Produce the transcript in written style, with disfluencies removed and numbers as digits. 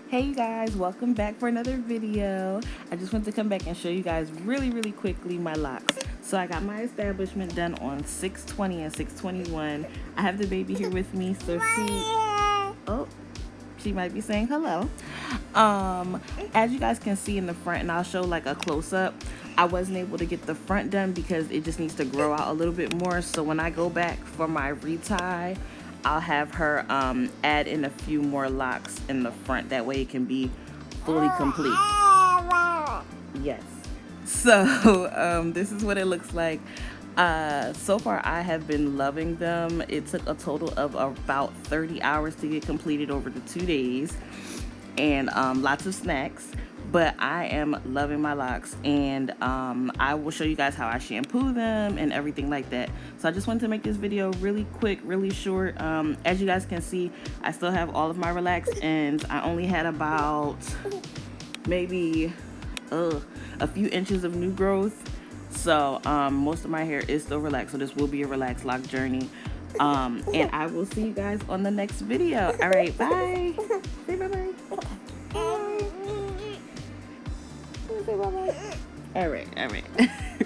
Hey you guys, welcome back for another video. I just want to come back and show you guys really quickly my locks. So I got my establishment done on 6/20 and 6/21. I have the baby here with me, so she might be saying hello. As you guys can see in the front, and I'll show like a close-up, I wasn't able to get the front done because it just needs to grow out a little bit more. So when I go back for my retie, I'll have her add in a few more locks in the front. That way it can be fully complete. Yes. So this is what it looks like. So far I have been loving them. It took a total of about 30 hours to get completed over the 2 days, and lots of snacks. But I am loving my locks, and I will show you guys how I shampoo them and everything like that. So I just wanted to make this video really quick, really short. As you guys can see, I still have all of my relaxed ends. I only had about maybe a few inches of new growth. So most of my hair is still relaxed. So this will be a relaxed lock journey. And I will see you guys on the next video. All right, bye. Say bye-bye. Say bye-bye. All right.